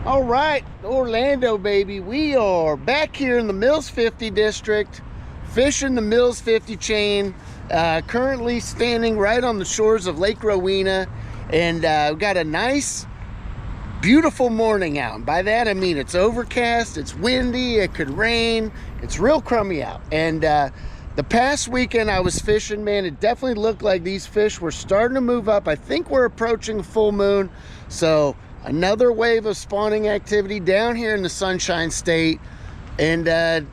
All right, Orlando, baby. We are back here in the Mills 50 district, fishing the Mills 50 chain. Currently standing right on the shores of Lake Rowena, and we've got a nice, beautiful morning out. And by that I mean it's overcast, it's windy, it could rain, it's real crummy out. And the past weekend I was fishing, man, it definitely looked like these fish were starting to move up. I think we're approaching full moon, so another wave of spawning activity down here in the Sunshine State. And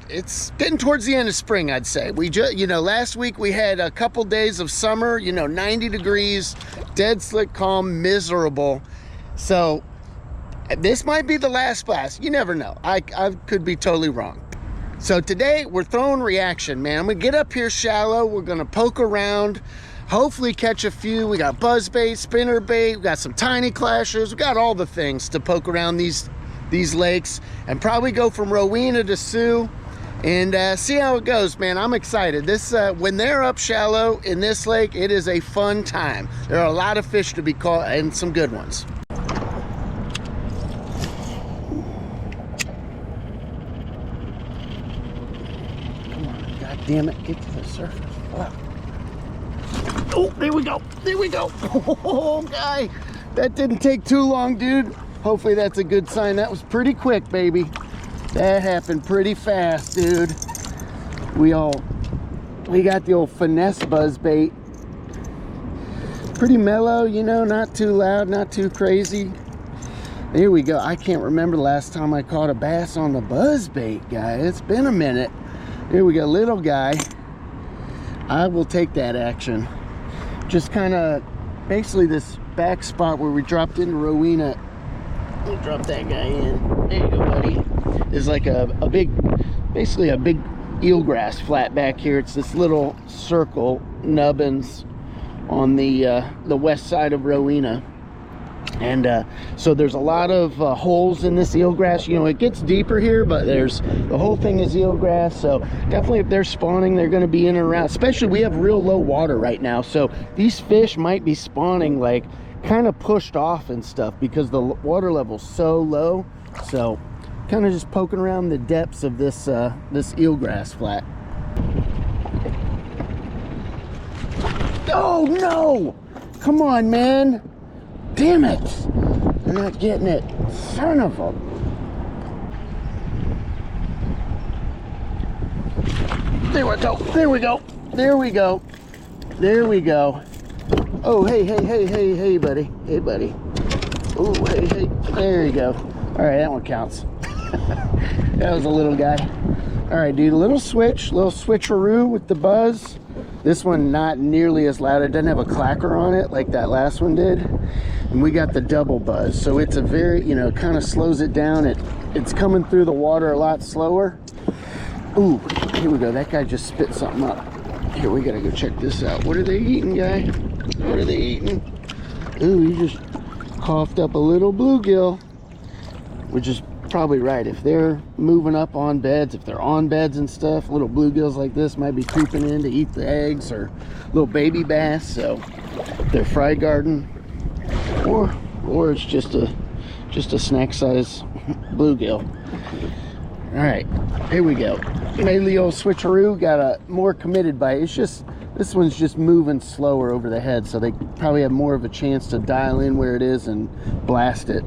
it's getting towards the end of spring, I'd say. We just, last week we had a couple days of summer, 90 degrees, dead slick calm, miserable. So this might be the last blast. You never know. I could be totally wrong. So today we're throwing reaction, man. I'm gonna get up here shallow. We're gonna poke around, hopefully catch a few. We got buzz bait, spinner bait, we got some tiny clashers, we got all the things to poke around these lakes, and probably go from Rowena to Sioux and see how it goes, man. I'm excited. This when they're up shallow in this lake, it is a fun time. There are a lot of fish to be caught and some good ones. Come on, god damn it, get to the surface. Oh, there we go, there we go. Oh, guy, that didn't take too long, dude. Hopefully that's a good sign. That was pretty quick, baby. That happened pretty fast, dude. We got the old finesse buzz bait. Pretty mellow, not too loud, not too crazy. There we go. I can't remember the last time I caught a bass on the buzz bait, guy. It's been a minute. There we go, little guy. I will take that action. Just kind of basically this back spot where we dropped into Rowena. We'll drop that guy in. There you go, buddy. There's like basically a big eelgrass flat back here. It's this little circle, nubbins, on the west side of Rowena. And so there's a lot of holes in this eelgrass. It gets deeper here, but the whole thing is eelgrass. So definitely if they're spawning, they're going to be in and around. Especially we have real low water right now. So these fish might be spawning like kind of pushed off and stuff because the water level's so low. So kind of just poking around the depths of this eelgrass flat. Oh no, come on, man, damn it, I'm not getting it, son of a. There we go, there we go, there we go, there we go. Oh, hey, buddy. Hey, buddy. Oh, hey. There you go. All right, that one counts. That was a little guy. All right, dude, little switcheroo with the buzz. This one not nearly as loud. It doesn't have a clacker on it like that last one did. And we got the double buzz. So it's a very, kind of slows it down. It's coming through the water a lot slower. Ooh, here we go. That guy just spit something up. Here, we gotta go check this out. What are they eating, guy? What are they eating? Ooh, he just coughed up a little bluegill, which is probably right. If they're moving up on beds, if they're on beds and stuff, little bluegills like this might be creeping in to eat the eggs, or little baby bass. So they're fry garden, or it's just a snack size bluegill. All right, here we go. Made the old switcheroo, got a more committed bite. It's just, this one's just moving slower over the head, so they probably have more of a chance to dial in where it is and blast it.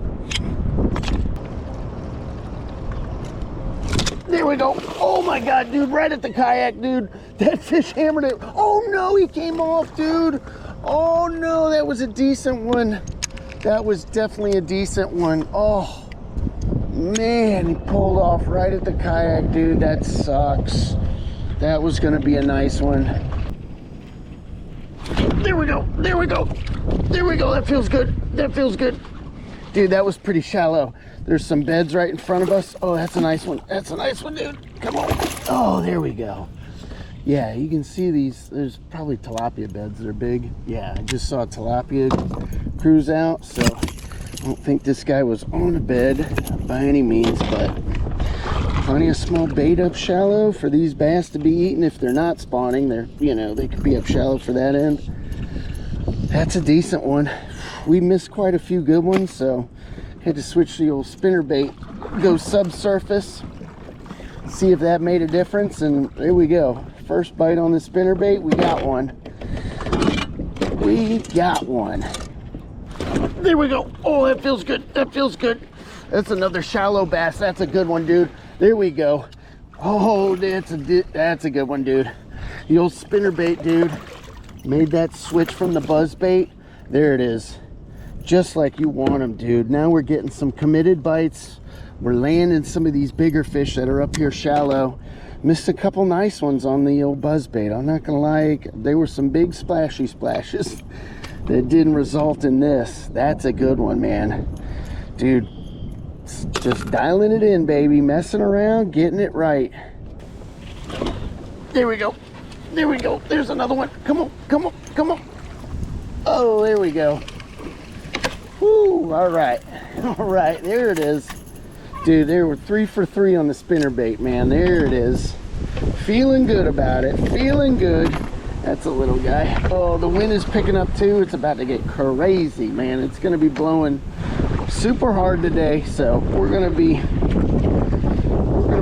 There we go. Oh my God, dude, right at the kayak, dude. That fish hammered it. Oh no, he came off, dude. Oh no, that was a decent one. That was definitely a decent one. Oh man, he pulled off right at the kayak, dude. That sucks. That was gonna be a nice one. There we go, there we go, there we go. That feels good, that feels good. Dude, that was pretty shallow. There's some beds right in front of us. Oh, that's a nice one. That's a nice one, dude. Come on. Oh, there we go. Yeah, you can see these. There's probably tilapia beds that are big. Yeah, I just saw a tilapia cruise out, so I don't think this guy was on a bed by any means, but plenty of small bait up shallow for these bass to be eaten. If they're not spawning, they're, they could be up shallow for that end. That's a decent one. We missed quite a few good ones, so Had to switch the old spinnerbait, go subsurface, see if that made a difference, and there we go. First bite on the spinnerbait, we got one. We got one. There we go. Oh, that feels good. That feels good. That's another shallow bass. That's a good one, dude. There we go. Oh, that's a good one, dude. The old spinnerbait, dude. Made that switch from the buzz bait. There it is. Just like you want them, dude. Now we're getting some committed bites. We're landing some of these bigger fish that are up here shallow. Missed a couple nice ones on the old buzz bait. I'm not gonna lie, there were some big splashy splashes that didn't result in this. That's a good one, man. Dude, just dialing it in, baby. Messing around, getting it right. There we go. There we go. There's another one. Come on, come on, come on. Oh, there we go. Woo, all right. All right, there it is. Dude, there were 3 for 3 on the spinnerbait, man. There it is. Feeling good about it. Feeling good. That's a little guy. Oh, the wind is picking up too. It's about to get crazy, man. It's going to be blowing super hard today, so we're going to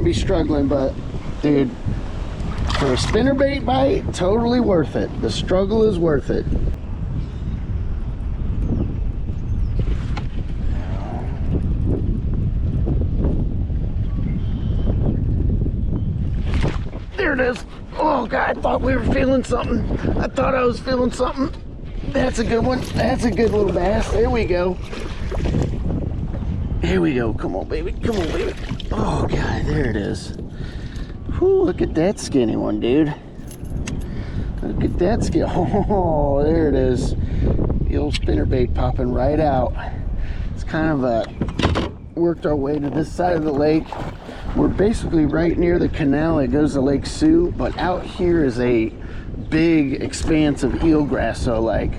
be struggling, but dude, for a spinnerbait bite, totally worth it. The struggle is worth it. There it is. Oh God, I thought we were feeling something. I thought I was feeling something. That's a good one. That's a good little bass. There we go. Here we go. Come on, baby. Come on, baby. Oh God, there it is. Whew, look at that skinny one, dude. Look at that skinny. Oh, there it is. The old spinnerbait popping right out. It's kind of worked our way to this side of the lake. We're basically right near the canal that goes to Lake Sioux, but out here is a big expanse of eelgrass, so like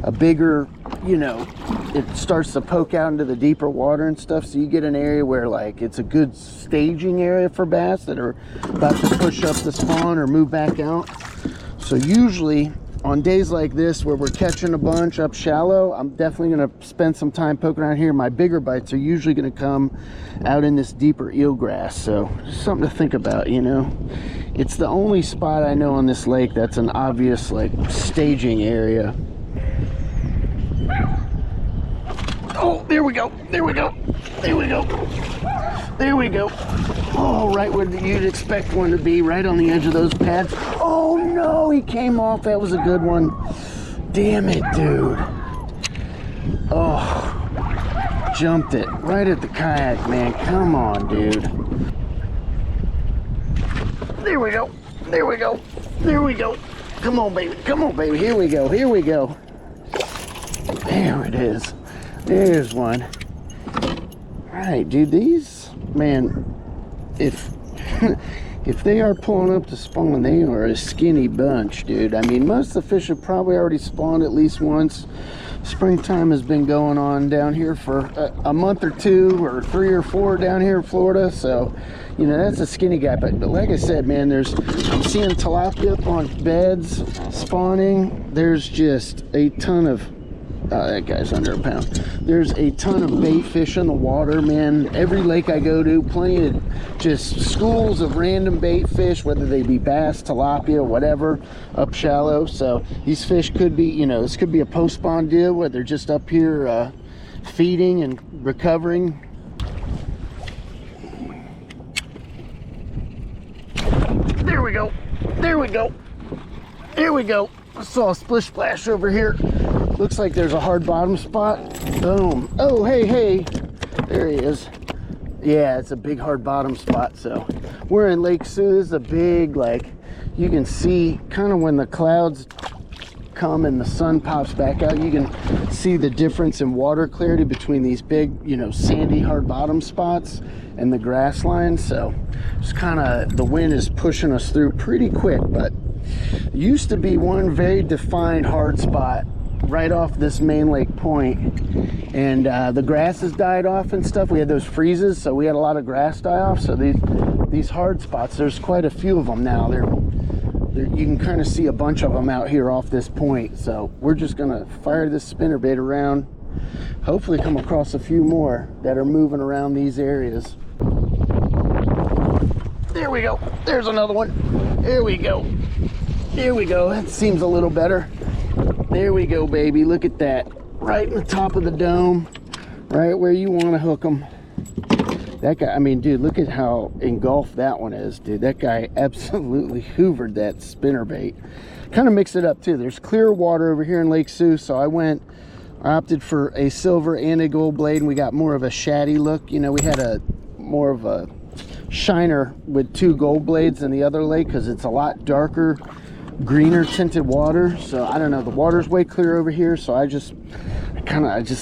a bigger, you know, it starts to poke out into the deeper water and stuff, so you get an area where like it's a good staging area for bass that are about to push up the spawn or move back out. So usually on days like this where we're catching a bunch up shallow, I'm definitely going to spend some time poking around here. My bigger bites are usually going to come out in this deeper eelgrass, so something to think about, you know. It's the only spot I know on this lake that's an obvious like staging area. Oh, there we go. There we go. There we go. There we go. Oh, right where you'd expect one to be, right on the edge of those pads. Oh no, he came off. That was a good one. Damn it, dude. Oh, jumped it right at the kayak, man. Come on, dude. There we go. There we go. There we go. Come on, baby. Come on, baby. Here we go. Here we go. There it is. There's one. All right, dude. These, man, if they are pulling up to spawn, they are a skinny bunch, dude. I mean, most of the fish have probably already spawned at least once. Springtime has been going on down here for a month or 2 or 3 or 4 down here in Florida, so you know that's a skinny guy. But like I said, man, I'm seeing tilapia up on beds spawning. There's just a ton of that guy's under a pound. There's a ton of bait fish in the water, man. Every lake I go to, plenty of just schools of random bait fish, whether they be bass, tilapia, whatever, up shallow. So these fish could be, you know, this could be a post-spawn deal where they're just up here feeding and recovering. There we go. There we go. There we go. I saw a splish splash over here. Looks like there's a hard bottom spot. Boom. Oh, hey, hey. There he is. Yeah, it's a big hard bottom spot. So we're in Lake Sioux. This is a big, like, you can see kind of when the clouds come and the sun pops back out, you can see the difference in water clarity between these big, you know, sandy hard bottom spots and the grass line. So it's kind of, the wind is pushing us through pretty quick, but it used to be one very defined hard spot right off this main lake point, and the grass has died off and stuff. We had those freezes, so we had a lot of grass die off. So these hard spots, there's quite a few of them now. You can kind of see a bunch of them out here off this point. So we're just gonna fire this spinnerbait around, hopefully come across a few more that are moving around these areas. There we go. There's another one. There we go. There we go. That seems a little better. There we go, baby. Look at that. Right in the top of the dome. Right where you want to hook them. That guy, I mean, dude, look at how engulfed that one is, dude. That guy absolutely hoovered that spinnerbait. Kind of mix it up, too. There's clear water over here in Lake Sioux, so I opted for a silver and a gold blade, and we got more of a shaddy look. You know, we had more of a shiner with 2 gold blades in the other lake because it's a lot darker, greener tinted water. So I don't know, the water's way clear over here, so I just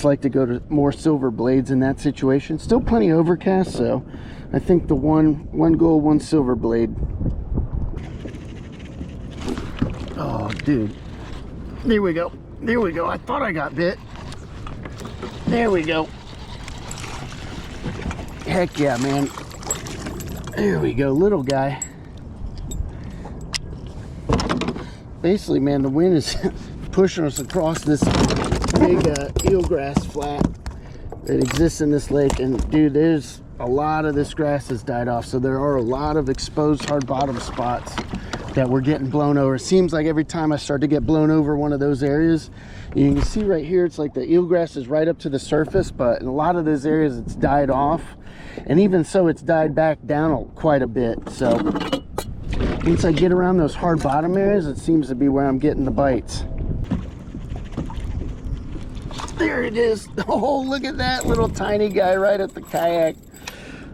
like to go to more silver blades in that situation. Still plenty overcast, so I think the one gold, 1 silver blade. Oh, dude, there we go. There we go. I thought I got bit. There we go. Heck yeah, man. There we go, little guy. Basically, man, the wind is pushing us across this big eelgrass flat that exists in this lake. And dude, there's a lot of this grass has died off, so there are a lot of exposed hard bottom spots that we're getting blown over. It seems like every time I start to get blown over one of those areas, you can see right here, it's like the eelgrass is right up to the surface, but in a lot of those areas it's died off, and even so it's died back down quite a bit. So once I get around those hard bottom areas, it seems to be where I'm getting the bites. There it is. Oh, look at that little tiny guy right at the kayak.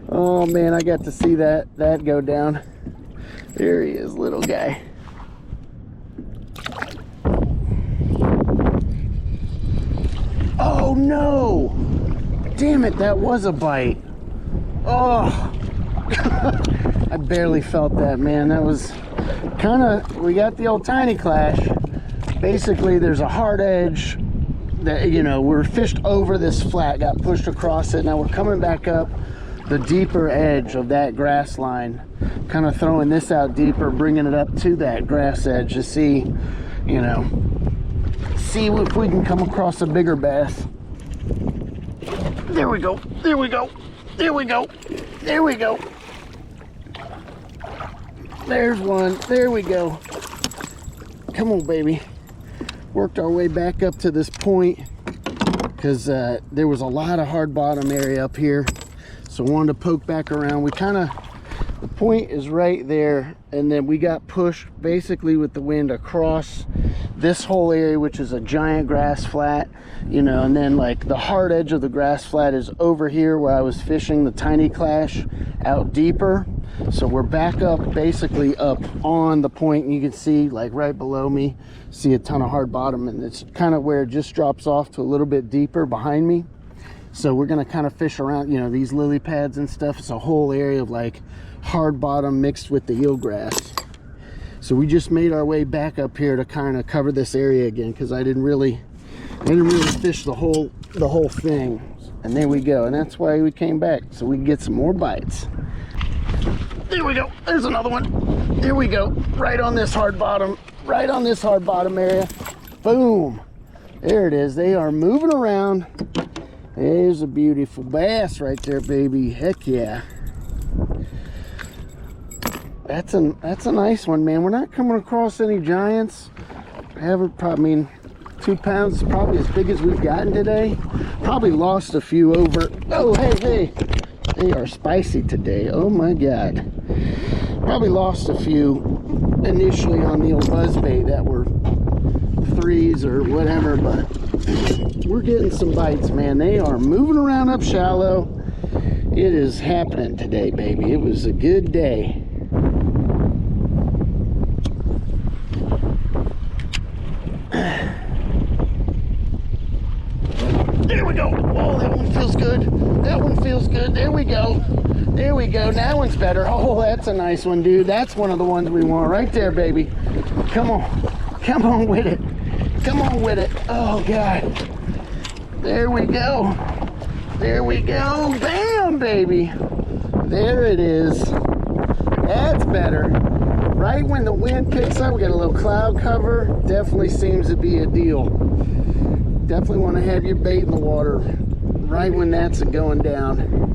Oh man, I got to see that go down. There he is, little guy. Oh no! Damn it, that was a bite. Oh, I barely felt that, man. That was we got the old tiny clash. Basically, there's a hard edge that, you know, we're fished over this flat, got pushed across it. Now we're coming back up the deeper edge of that grass line, kind of throwing this out deeper, bringing it up to that grass edge to see, you know, see if we can come across a bigger bass. There we go. There we go. There we go. There we go. There's one. There we go. Come on, baby. Worked our way back up to this point because there was a lot of hard bottom area up here, so wanted to poke back around. The point is right there, and then we got pushed basically with the wind across this whole area, which is a giant grass flat, you know, and then like the hard edge of the grass flat is over here where I was fishing the tiny clash out deeper. So we're back up, basically up on the point, and you can see like right below me, see a ton of hard bottom, and it's kind of where it just drops off to a little bit deeper behind me. So we're gonna kind of fish around, you know, these lily pads and stuff. It's a whole area of like hard bottom mixed with the eelgrass. So we just made our way back up here to kind of cover this area again, because I didn't really fish the whole thing. And there we go, and that's why we came back, so we can get some more bites. There we go. There's another one. There we go. Right on this hard bottom. Right on this hard bottom area. Boom. There it is. They are moving around. There's a beautiful bass right there, baby. Heck yeah. That's a nice one, man. We're not coming across any giants. I mean, 2 pounds is probably as big as we've gotten today. Probably lost a few over. Oh, hey. They are spicy today. Oh my God. Probably lost a few initially on the old buzzbait that were 3s or whatever, but we're getting some bites, man. They are moving around up shallow. It is happening today, baby. It was a good day. There we go. Oh, that one feels good. That one feels good. There we go. There we go. That one's better. Oh, that's a nice one, dude. That's one of the ones we want right there, baby. Come on. Come on with it. Come on with it. Oh, God. There we go. There we go. Bam, baby. There it is. That's better. Right when the wind picks up, we got a little cloud cover. Definitely seems to be a deal. definitely want to have your bait in the water right when that's going down.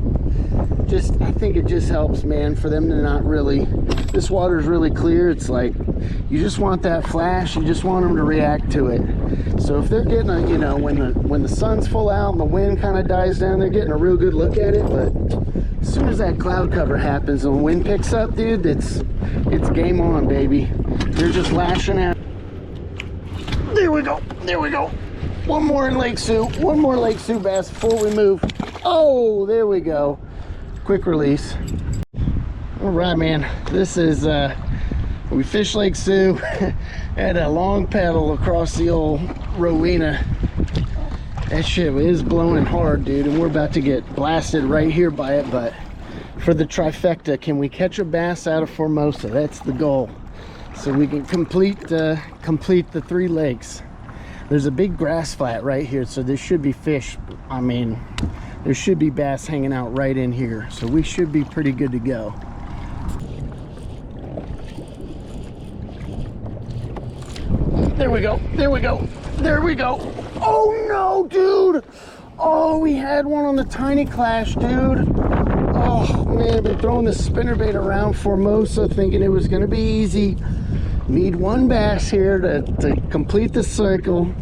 I think it just helps, man, for them to not really, this water is really clear. It's like, you just want that flash, you just want them to react to it. So if they're getting a, you know, when the sun's full out and the wind kind of dies down, they're getting a real good look at it. But as soon as that cloud cover happens and the wind picks up, dude, it's game on, baby. They're just lashing out. There we go, there we go. One more in Lake Sioux, one more Lake Sioux bass before we move. Oh, there we go. Quick release. All right, man, this is we fished Lake Sioux. Had a long paddle across the old Rowena. That shit is blowing hard, dude, and we're about to get blasted right here by it. But for the trifecta, can we catch a bass out of Formosa? That's the goal, so we can complete the 3 lakes. There's a big grass flat right here, so there should be fish. I mean, there should be bass hanging out right in here, so we should be pretty good to go. There we go, there we go, there we go. Oh no, dude. Oh, we had one on the tiny clash, dude. Oh man, I've been throwing this spinnerbait around Formosa thinking it was gonna be easy. Need one bass here to complete the circle.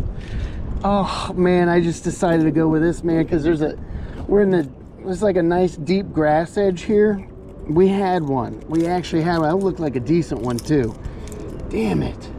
Oh man, I just decided to go with this, man, because there's like a nice deep grass edge here. We had one. We actually had one. That looked like a decent one too. Damn it.